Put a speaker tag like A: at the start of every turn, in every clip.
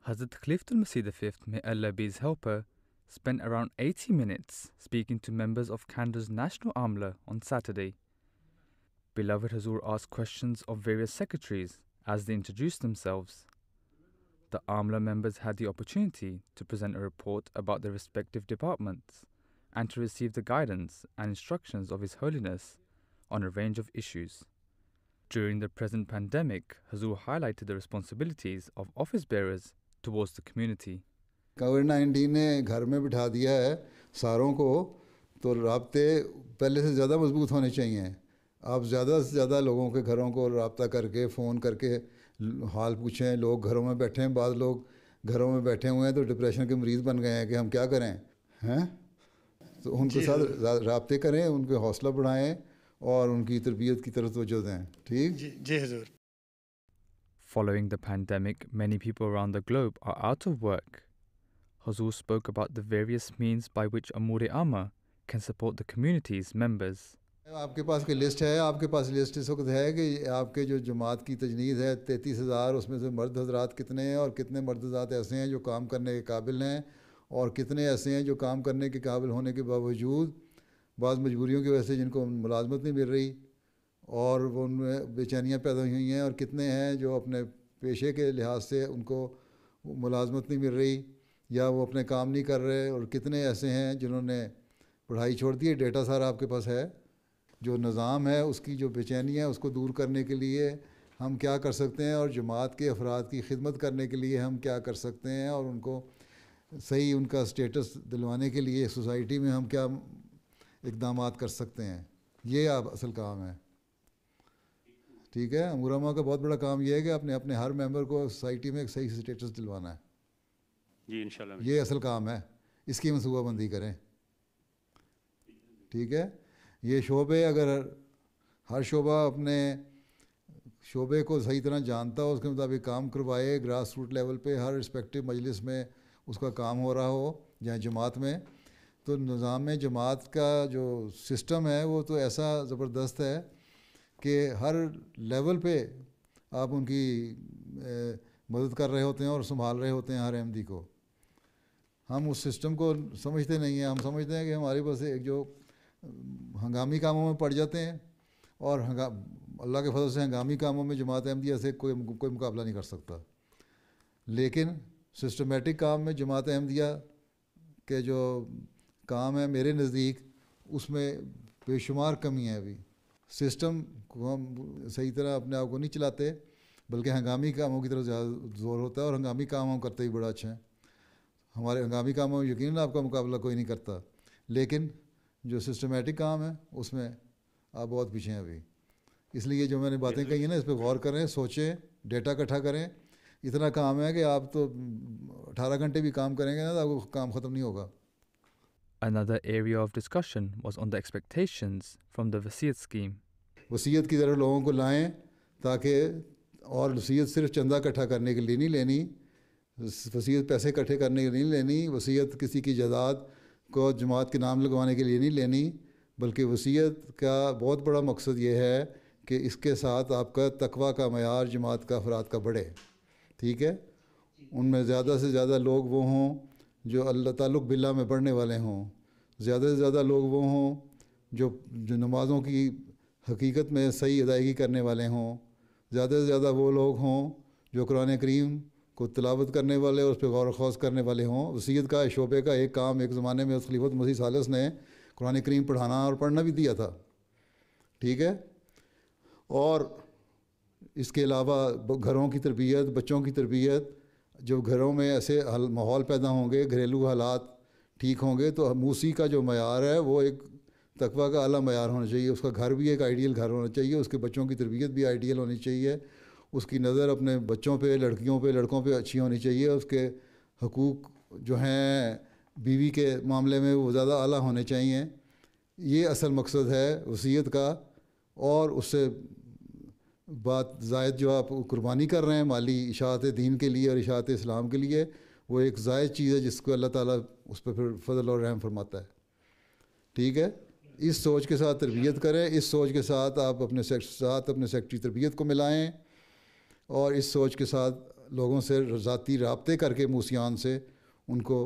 A: Hazrat Khalifatul Masih V, may Allah be his helper, spent around 80 minutes speaking to members of Kandar's National Amla on Saturday. Beloved Hazur asked questions of various secretaries as they introduced themselves. The Amla members had the opportunity to present a report about their respective departments and to receive the guidance and instructions of His Holiness on a range of issues. During the present pandemic, Hazur highlighted the responsibilities of office bearers towards the community.
B: कोविड-19 ने घर में बिठा दिया है सारों को, तो राब्ते पहले से ज़्यादा मजबूत होने चाहिए. आप ज़्यादा से ज़्यादा लोगों के घरों को राब्ता करके फ़ोन करके हाल पूछें. लोग घरों में बैठे हैं, बाद लोग घरों में बैठे हुए हैं तो डिप्रेशन के मरीज़ बन गए हैं कि हम क्या करें हैं. तो उनके साथ राब्ते करें, उनके हौसला बढ़ाएं और उनकी तरबियत की तरफ तवज्जो दें. ठीक
C: जी हुजूर.
A: Following the pandemic, many people around the globe are out of work. Hazur spoke about the various means by which Amur-e-Amma can support the community's members.
B: आपके पास कोई लिस्ट है, आपके पास लिस्ट इस वक्त है कि आपके जो जमात की तजनीद है 33,000, उसमें से मर्द हजरात कितने हैं और कितने मर्द हजरात ऐसे हैं जो काम करने के काबिल हैं और कितने ऐसे हैं जो काम करने के काबिल होने के बावजूद बाज़ मजबूरियों की वजह से जिनको मुलाजमत नहीं मिल रही और वो उनमें बेचैनियाँ पैदा हुई हैं, और कितने हैं जो अपने पेशे के लिहाज से उनको मुलाजमत नहीं मिल रही या वो अपने काम नहीं कर रहे, और कितने ऐसे हैं जिन्होंने पढ़ाई छोड़ दी है. डेटा सारा आपके पास है. जो निज़ाम है उसकी जो बेचैनी है उसको दूर करने के लिए हम क्या कर सकते हैं और जमात के अफराद की खिदमत करने के लिए हम क्या कर सकते हैं और उनको सही उनका स्टेटस दिलवाने के लिए सोसाइटी में हम क्या इक़दामात कर सकते हैं. ये अब असल काम है. ठीक है. अमूर-ए-अम्मा का बहुत बड़ा काम ये है कि अपने अपने हर मेंबर को सोसाइटी में एक सही स्टेटस दिलवाना है.
D: जी इंशाल्लाह.
B: ये असल काम है. इसकी मनसूबाबंदी करें. ठीक है. ये शोबे अगर हर शोबा अपने शोबे को सही तरह जानता हो, उसके मुताबिक काम करवाए, ग्रास रूट लेवल पे हर रिस्पेक्टिव मजलिस में उसका काम हो रहा हो या जमात में, तो निज़ाम में जमात का जो सिस्टम है वो तो ऐसा ज़बरदस्त है कि हर लेवल पे आप उनकी मदद कर रहे होते हैं और संभाल रहे होते हैं हर अहमदी को. हम उस सिस्टम को समझते नहीं हैं. हम समझते हैं कि हमारे पास एक जो हंगामी कामों में पड़ जाते हैं और अल्लाह के फजल से हंगामी कामों में जमात अहमदिया से कोई मुकाबला नहीं कर सकता. लेकिन सिस्टमेटिक काम में जमात अहमदिया के जो काम है मेरे नज़दीक उसमें बेशुमार कमी है. अभी सिस्टम को हम सही तरह अपने आप को नहीं चलाते, बल्कि हंगामी कामों की तरफ ज़्यादा जोर होता है और हंगामी काम हम करते ही बड़ा अच्छा है. हमारे हंगामी कामों में यकीनन आपका मुकाबला कोई नहीं करता, लेकिन जो सिस्टमेटिक काम है उसमें आप बहुत पीछे हैं अभी. इसलिए जो मैंने बातें कही हैं ना, इस पर गौर करें, सोचें, डेटा इकट्ठा करें. इतना काम है कि आप तो 18 घंटे भी काम करेंगे ना तो आपको काम ख़त्म नहीं होगा.
A: Another area of discussion was on the expectations from the Wasiyat scheme.
B: वसीयत की तरफ लोगों को लाएं ताकि, और वसीयत सिर्फ चंदा इकट्ठा करने के लिए नहीं लेनी, वसीयत पैसे इकट्ठे करने के लिए नहीं लेनी, वसीयत किसी की जायदाद को जमात के नाम लगवाने के लिए नहीं लेनी, बल्कि वसीयत का बहुत बड़ा मकसद ये है कि इसके साथ आपका तकवा का मयार जमात का अफराद का बढ़े. ठीक है. उनमें ज़्यादा से ज़्यादा लोग वो हों जो अल्लाह ताल्लुक़ बिल्लाह में पढ़ने वाले हों. ज़्यादा से ज़्यादा लोग वो हों जो नमाज़ों की हकीकत में सही अदायगी करने वाले हों. ज़्यादा से ज़्यादा वो लोग हों जो कुरान करीम को तिलावत करने वाले और उस पर गौर व खौज़ करने वाले हों. वसीयत का शोबे का एक काम एक ज़माने में खलीफत मसीह सालिस ने कुरान करीम पढ़ाना और पढ़ना भी दिया था. ठीक है. और इसके अलावा घरों की तरबियत, बच्चों की तरबियत, जब घरों में ऐसे माहौल पैदा होंगे, घरेलू हालात ठीक होंगे, तो मूसी का जो मयार है वो एक तकवा का आला मयार होना चाहिए. उसका घर भी एक आइडियल घर होना चाहिए. उसके बच्चों की तरबियत भी आइडियल होनी चाहिए. उसकी नज़र अपने बच्चों पे, लड़कियों पे, लड़कों पे अच्छी होनी चाहिए. उसके हकूक़ जो हैं बीवी के मामले में वो ज़्यादा आला होने चाहिए. ये असल मकसद है वसीयत का. और उससे बात ज़ायद जो आप कुर्बानी कर रहे हैं माली इशाअत दीन के लिए और इशाअत इस्लाम के लिए, वो एक ज़ायद चीज़ है जिसको अल्लाह ताला उस पर फिर फ़ज़ल और रहम फरमाता है. ठीक है. इस सोच के साथ तरबियत करें. इस सोच के साथ आप अपने सेक्रेटरी तरबियत को मिलाएं और इस सोच के साथ لوگوں سے ذاتی رابطے کر کے موسیان سے ان کو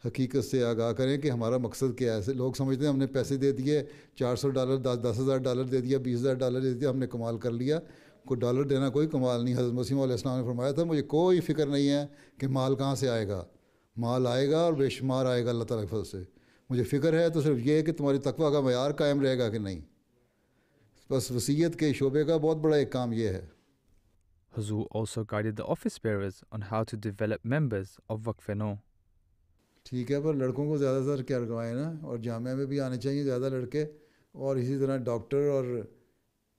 B: حقیقت سے آگاہ کریں کہ ہمارا مقصد کیا ہے. ایسے لوگ سمجھتے ہیں ہم نے پیسے دے دیے $400 $10,000 دے دیا $20,000 دے دیا ہم نے کمال کر لیا. کوئی ڈالر دینا کوئی کمال نہیں. حضرت مسیح علیہ السلام نے فرمایا تھا مجھے کوئی فکر نہیں ہے کہ مال کہاں سے آئے گا, مال آئے گا اور بے شمار آئے گا اللہ تعالیٰ کے فضل سے. مجھے فکر ہے تو صرف یہ ہے کہ تمہاری تقویٰ کا معیار قائم رہے گا کہ نہیں. بس وصیت کے شعبے کا بہت بڑا ایک کام یہ ہے.
A: Hazur also guided the office bearers on how to develop members of Waqf-e-Nau.
B: ٹھیک ہے, پر لڑکوں کو زیادہ تر کیا لگوائیں نا, اور جامعہ میں بھی آنے چاہیے زیادہ لڑکے, اور اسی طرح ڈاکٹر اور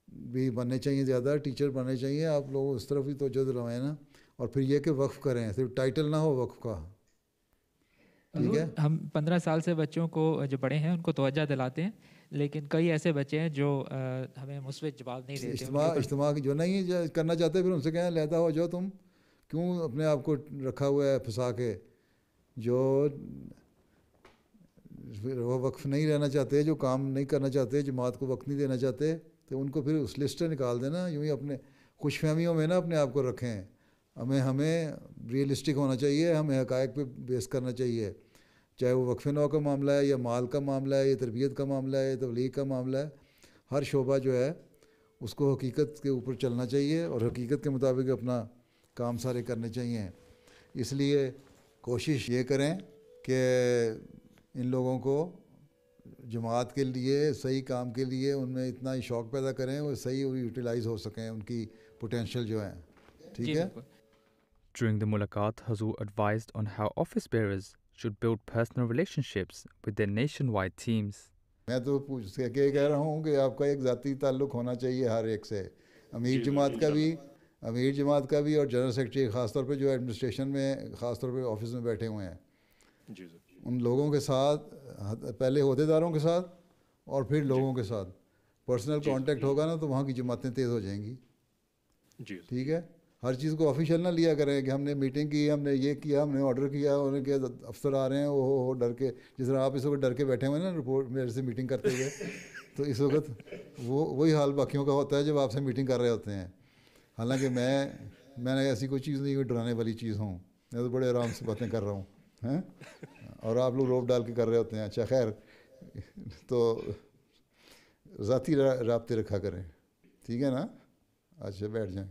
B: بھی بننے چاہیے, زیادہ ٹیچر بننے چاہیے. آپ لوگ اس طرف بھی توجہ دلوائیں نا, اور پھر یہ کہ وقف کریں, صرف ٹائٹل نہ ہو وقف کا. ٹھیک ہے,
C: ہم 15 سال سے بچوں کو جو بڑے ہیں ان کو توجہ دلاتے ہیں, لیکن کئی ایسے بچے ہیں جو ہمیں مثبت جواب نہیں دیتے.
B: اجتماع جو نہیں کرنا چاہتے پھر ان سے کہیں لیتا ہو جو تم کیوں اپنے آپ کو رکھا ہوا ہے پھنسا کے. جو وہ وقف نہیں رہنا چاہتے, جو کام نہیں کرنا چاہتے, جماعت کو وقت نہیں دینا چاہتے, تو ان کو پھر اس لسٹ سے نکال دینا. یوں ہی اپنے خوش فہمیوں میں نا اپنے آپ کو رکھیں. ہمیں ریئلسٹک ہونا چاہیے, ہمیں حقائق پہ بیس کرنا چاہیے, چاہے وہ وقف نو کا معاملہ ہے یا مال کا معاملہ ہے یا تربیت کا معاملہ ہے یا تبلیغ کا معاملہ ہے. ہر شعبہ جو ہے اس کو حقیقت کے اوپر چلنا چاہیے اور حقیقت کے مطابق اپنا کام سارے کرنے چاہیے. اس لیے کوشش یہ کریں کہ ان لوگوں کو جماعت کے لیے صحیح کام کے لیے ان میں اتنا ہی شوق پیدا کریں, وہ صحیح یوٹیلائز ہو سکیں, ان کی پوٹینشیل جو ہیں. ٹھیک ہے.
A: During the mulaqat, Hazur advised on how office bearers should build personal relationships with their nationwide teams.
B: میں تو پوچھ کے کہہ رہا ہوں کہ آپ کا ایک ذاتی تعلق ہونا چاہیے ہر ایک سے, امیر جماعت کا بھی اور جنرل سیکرٹری, خاص طور پہ جو ایڈمنسٹریشن میں خاص طور پہ آفس میں بیٹھے ہوئے ہیں, ان لوگوں کے ساتھ, پہلے عہدیداروں کے ساتھ اور پھر لوگوں کے ساتھ پرسنل کانٹیکٹ ہوگا نا تو وہاں کی جماعتیں تیز ہو جائیں گی. ٹھیک ہے. ہر چیز کو آفیشیل نہ لیا کریں کہ ہم نے میٹنگ کی, ہم نے یہ کیا, ہم نے آرڈر کیا, انہوں نے کیا, افسر آ رہے ہیں وہ ڈر کے, جس طرح آپ اس وقت ڈر کے بیٹھے ہوئے نا رپورٹ میرے سے میٹنگ کرتے ہوئے, تو اس وقت وہی حال باقیوں کا ہوتا ہے جب آپ سے میٹنگ کر رہے ہوتے ہیں. حالانکہ میں نے ایسی کوئی چیز نہیں کوئی ڈرانے والی چیز ہوں, میں تو بڑے آرام سے باتیں کر رہا ہوں, اور آپ لوگ روب ڈال کے کر رہے ہوتے ہیں. اچھا خیر, تو ذاتی رابطے رکھا کریں. ٹھیک ہے نا. اچھا بیٹھ جائیں.